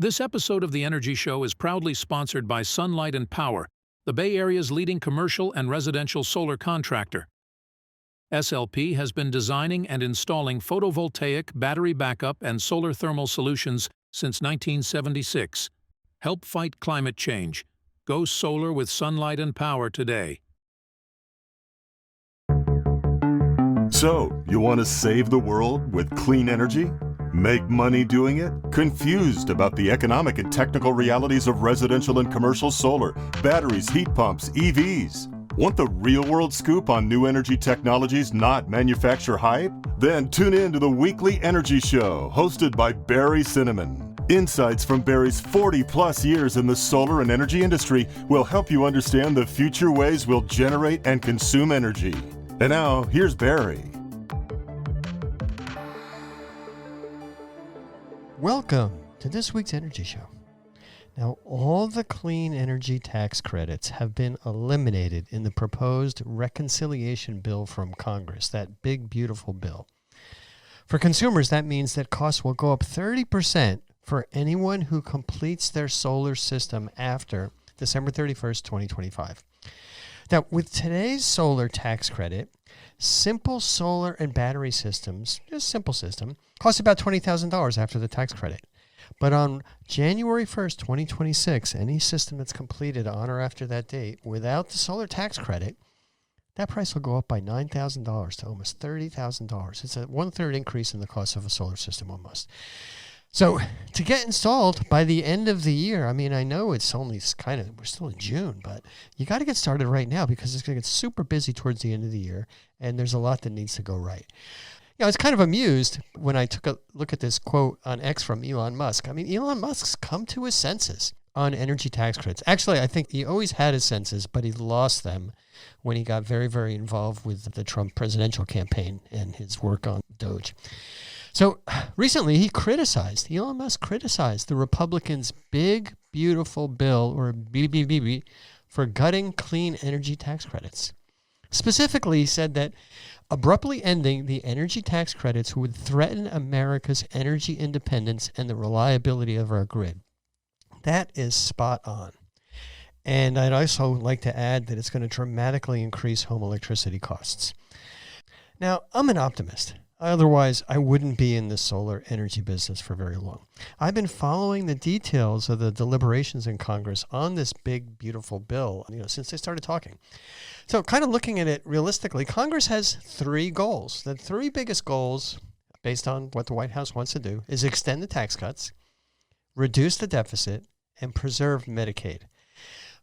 This episode of The Energy Show is proudly sponsored by Sunlight and Power, the Bay Area's leading commercial and residential solar contractor. SLP has been designing and installing photovoltaic, battery backup, and solar thermal solutions since 1976. Help fight climate change. Go solar with Sunlight and Power today. So, you want to save the world with clean energy? Make money doing it? Confused about the economic and technical realities of residential and commercial solar, batteries, heat pumps, EVs? Want the real-world scoop on new energy technologies, not manufacturer hype? Then tune in to the Weekly Energy Show, hosted by Barry Cinnamon. Insights from Barry's 40-plus years in the solar and energy industry will help you understand the future ways we'll generate and consume energy. And now, here's Barry. Welcome to this week's Energy Show. Now, all the clean energy tax credits have been eliminated in the proposed reconciliation bill from Congress, that big, beautiful bill. For consumers, that means that costs will go up 30% for anyone who completes their solar system after December 31st, 2025. Now, with today's solar tax credit, simple solar and battery systems, just simple system, cost about $20,000 after the tax credit. But on January 1st, 2026, any system that's completed on or after that date without the solar tax credit, that price will go up by $9,000 to almost $30,000. It's a one-third increase in the cost of a solar system almost. So to get installed by the end of the year, I mean, I know it's only we're still in June, but you got to get started right now because it's going to get super busy towards the end of the year, and there's a lot that needs to go right. I was kind of amused when I took a look at this quote on X from Elon Musk. I mean, Elon Musk's come to his senses on energy tax credits. Actually, I think he always had his senses, but he lost them when he got very, very involved with the Trump presidential campaign and his work on Doge. So recently Elon Musk criticized the Republicans' big, beautiful bill, or BBB, for gutting clean energy tax credits. Specifically, he said that abruptly ending the energy tax credits would threaten America's energy independence and the reliability of our grid. That is spot on. And I'd also like to add that it's going to dramatically increase home electricity costs. Now, I'm an optimist. Otherwise, I wouldn't be in the solar energy business for very long. I've been following the details of the deliberations in Congress on this big, beautiful bill, since they started talking. So kind of looking at it realistically, Congress has three goals. The three biggest goals, based on what the White House wants to do, is extend the tax cuts, reduce the deficit, and preserve Medicaid.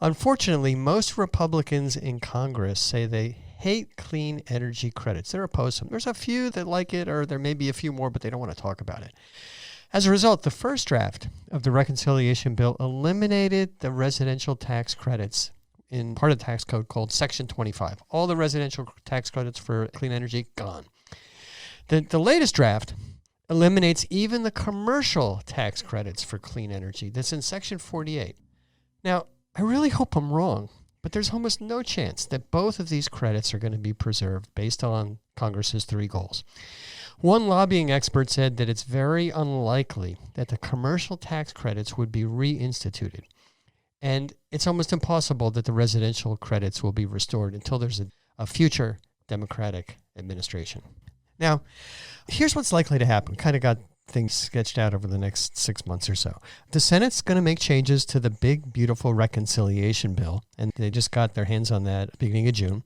Unfortunately, most Republicans in Congress say they hate clean energy credits. They're opposed to them. There's a few that like it, or there may be a few more, but they don't want to talk about it. As a result, the first draft of the reconciliation bill eliminated the residential tax credits in part of the tax code called Section 25. All the residential tax credits for clean energy, gone. The latest draft eliminates even the commercial tax credits for clean energy. That's in Section 48. Now, I really hope I'm wrong, but there's almost no chance that both of these credits are going to be preserved based on Congress's three goals. One lobbying expert said that it's very unlikely that the commercial tax credits would be reinstituted. And it's almost impossible that the residential credits will be restored until there's a future Democratic administration. Now, here's what's likely to happen. Kind of got things sketched out over the next 6 months or so. The Senate's going to make changes to the big, beautiful reconciliation bill, and they just got their hands on that at the beginning of June.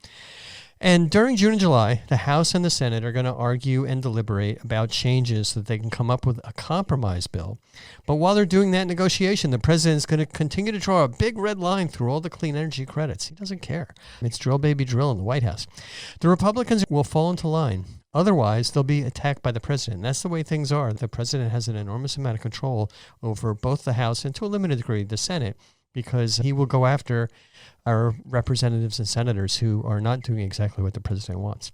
And during June and July, the House and the Senate are going to argue and deliberate about changes so that they can come up with a compromise bill. But while they're doing that negotiation, the president is going to continue to draw a big red line through all the clean energy credits. He doesn't care. It's drill, baby, drill in the White House. The Republicans will fall into line. Otherwise, they'll be attacked by the president. That's the way things are. The president has an enormous amount of control over both the House and, to a limited degree, the Senate, because he will go after our representatives and senators who are not doing exactly what the president wants.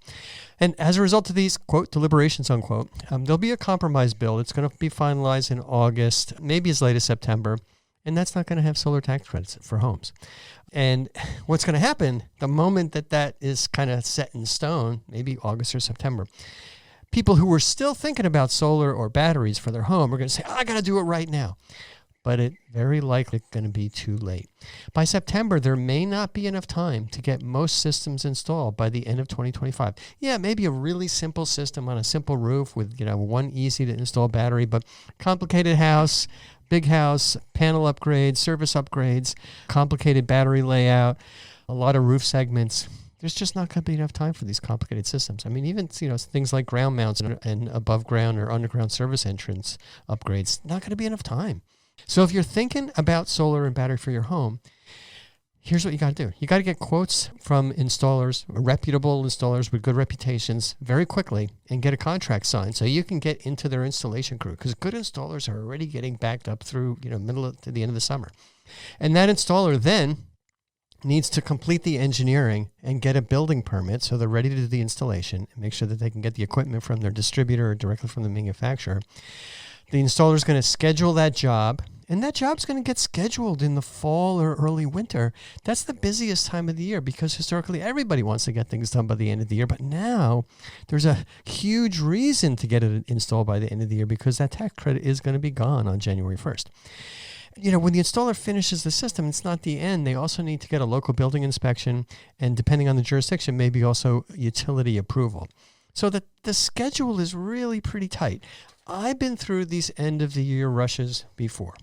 And as a result of these, quote, deliberations, unquote, there'll be a compromise bill. It's going to be finalized in August, maybe as late as September, and that's not going to have solar tax credits for homes. And what's going to happen the moment that is kind of set in stone, maybe August or September, people who were still thinking about solar or batteries for their home are going to say, I got to do it right now. but it very likely going to be too late. By September, there may not be enough time to get most systems installed by the end of 2025. Yeah, maybe a really simple system on a simple roof with, one easy to install battery, but complicated house, big house, panel upgrades, service upgrades, complicated battery layout, a lot of roof segments. There's just not going to be enough time for these complicated systems. I mean, even things like ground mounts and above ground or underground service entrance upgrades, not going to be enough time. So if you're thinking about solar and battery for your home, here's what you got to do. You got to get quotes from installers, reputable installers with good reputations very quickly, and get a contract signed so you can get into their installation crew, because good installers are already getting backed up through middle to the end of the summer. And that installer then needs to complete the engineering and get a building permit so they're ready to do the installation and make sure that they can get the equipment from their distributor or directly from the manufacturer. The installer is going to schedule that job, and that job's going to get scheduled in the fall or early winter. That's the busiest time of the year because historically everybody wants to get things done by the end of the year. But now there's a huge reason to get it installed by the end of the year because that tax credit is going to be gone on January 1st. When the installer finishes the system, it's not the end. They also need to get a local building inspection, and depending on the jurisdiction, maybe also utility approval. So the schedule is really pretty tight. I've been through these end-of-the-year rushes before.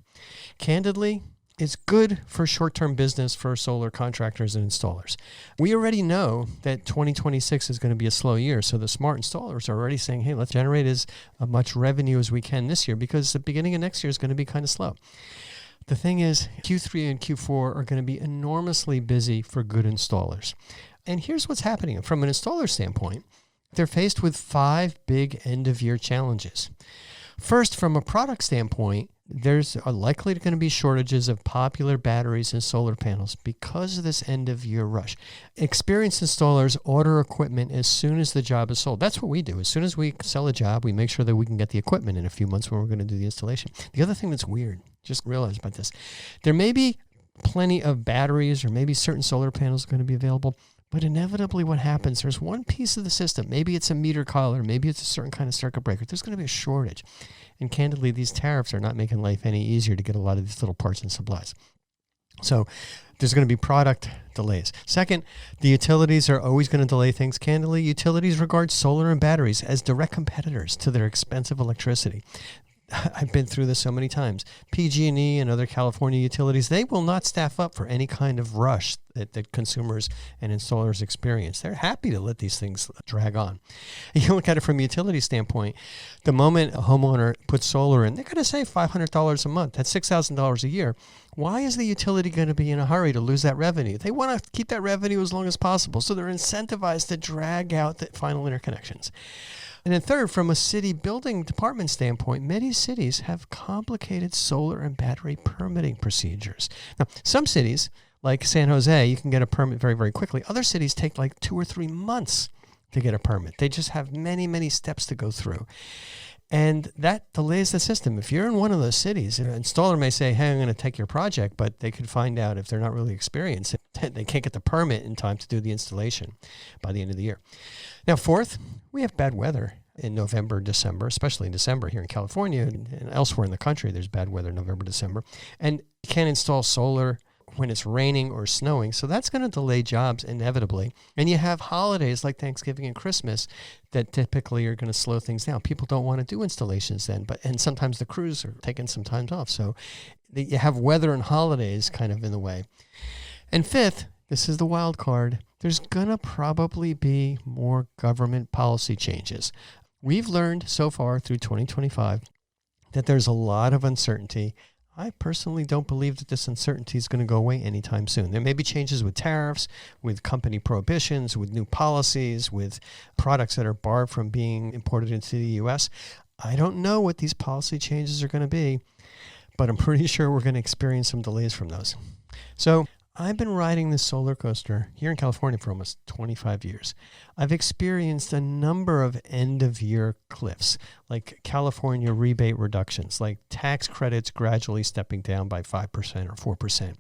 Candidly, it's good for short-term business for solar contractors and installers. We already know that 2026 is going to be a slow year, so the smart installers are already saying, hey, let's generate as much revenue as we can this year because the beginning of next year is going to be kind of slow. The thing is, Q3 and Q4 are going to be enormously busy for good installers. And here's what's happening. From an installer standpoint, they're faced with 5 big end-of-year challenges. First, from a product standpoint, there's likely going to be shortages of popular batteries and solar panels because of this end-of-year rush. Experienced installers order equipment as soon as the job is sold. That's what we do. As soon as we sell a job, we make sure that we can get the equipment in a few months when we're going to do the installation. The other thing that's weird, just realize about this, there may be plenty of batteries or maybe certain solar panels going to be available, but inevitably what happens, there's one piece of the system, maybe it's a meter collar, maybe it's a certain kind of circuit breaker, there's going to be a shortage. And candidly, these tariffs are not making life any easier to get a lot of these little parts and supplies. So there's going to be product delays. Second, the utilities are always going to delay things. Candidly, utilities regard solar and batteries as direct competitors to their expensive electricity. I've been through this so many times. PG&E and other California utilities, they will not staff up for any kind of rush that consumers and installers experience. They're happy to let these things drag on. You look at it from a utility standpoint, the moment a homeowner puts solar in, they're going to save $500 a month. That's $6,000 a year. Why is the utility going to be in a hurry to lose that revenue? They want to keep that revenue as long as possible, so they're incentivized to drag out the final interconnections. And then third, from a city building department standpoint, many cities have complicated solar and battery permitting procedures. Now, some cities, like San Jose, you can get a permit very, very quickly. Other cities take like 2 or 3 months to get a permit. They just have many, many steps to go through. And that delays the system. If you're in one of those cities, an installer may say, hey, I'm going to take your project, but they could find out if they're not really experienced, they can't get the permit in time to do the installation by the end of the year. Now, fourth, we have bad weather in November, December, especially in December here in California and elsewhere in the country. There's bad weather in November, December. And you can't install solar when it's raining or snowing. So that's going to delay jobs inevitably. And you have holidays like Thanksgiving and Christmas that typically are going to slow things down. People don't want to do installations then, and sometimes the crews are taking some time off. So you have weather and holidays kind of in the way. And fifth, this is the wild card, there's going to probably be more government policy changes. We've learned so far through 2025 that there's a lot of uncertainty. I personally don't believe that this uncertainty is going to go away anytime soon. There may be changes with tariffs, with company prohibitions, with new policies, with products that are barred from being imported into the U.S. I don't know what these policy changes are going to be, but I'm pretty sure we're going to experience some delays from those. So I've been riding this solar coaster here in California for almost 25 years. I've experienced a number of end-of-year cliffs, like California rebate reductions, like tax credits gradually stepping down by 5% or 4%.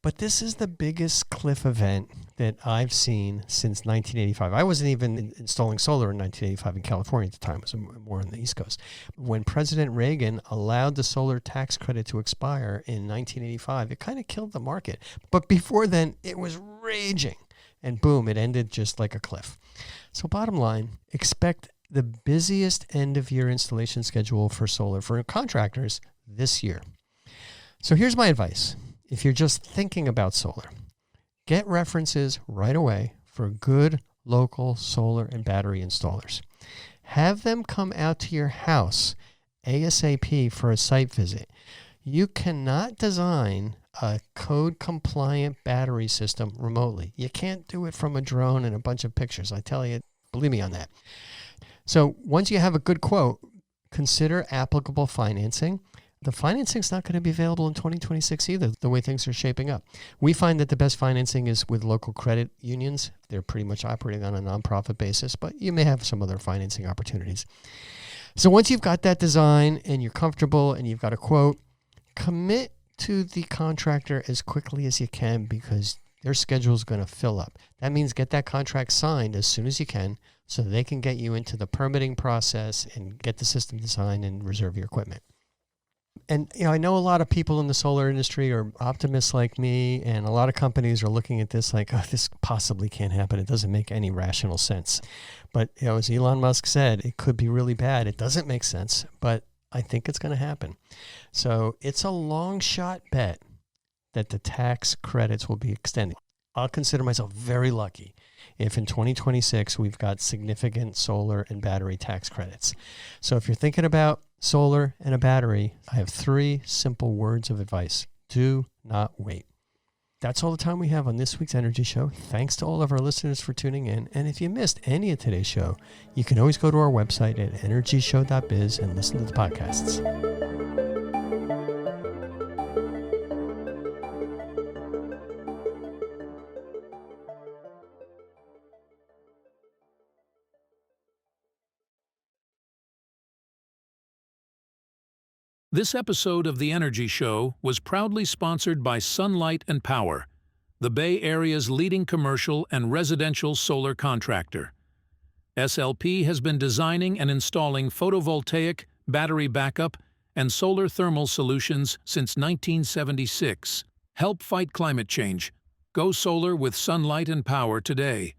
But this is the biggest cliff event that I've seen since 1985. I wasn't even installing solar in 1985 in California at the time. It was more on the East Coast. When President Reagan allowed the solar tax credit to expire in 1985, it kind of killed the market. But before then, it was raging. And boom, it ended just like a cliff. So bottom line, expect the busiest end-of-year installation schedule for solar for contractors this year. So here's my advice. If you're just thinking about solar, get references right away for good local solar and battery installers. Have them come out to your house ASAP for a site visit. You cannot design a code-compliant battery system remotely. You can't do it from a drone and a bunch of pictures. I tell you, believe me on that. So once you have a good quote, consider applicable financing. The financing's not going to be available in 2026 either, the way things are shaping up. We find that the best financing is with local credit unions. They're pretty much operating on a nonprofit basis, but you may have some other financing opportunities. So once you've got that design and you're comfortable and you've got a quote, commit to the contractor as quickly as you can because their schedule is going to fill up. That means get that contract signed as soon as you can so they can get you into the permitting process and get the system designed and reserve your equipment. And I know a lot of people in the solar industry are optimists like me, and a lot of companies are looking at this like, oh, this possibly can't happen. It doesn't make any rational sense. But as Elon Musk said, it could be really bad. It doesn't make sense, but I think it's going to happen. So it's a long shot bet that the tax credits will be extended. I'll consider myself very lucky if in 2026 we've got significant solar and battery tax credits. So if you're thinking about solar and a battery, I have 3 simple words of advice. Do not wait. That's all the time we have on this week's Energy Show. Thanks to all of our listeners for tuning in. And if you missed any of today's show, you can always go to our website at energyshow.biz and listen to the podcasts. This episode of The Energy Show was proudly sponsored by Sunlight and Power, the Bay Area's leading commercial and residential solar contractor. SLP has been designing and installing photovoltaic, battery backup, and solar thermal solutions since 1976. Help fight climate change. Go solar with Sunlight and Power today.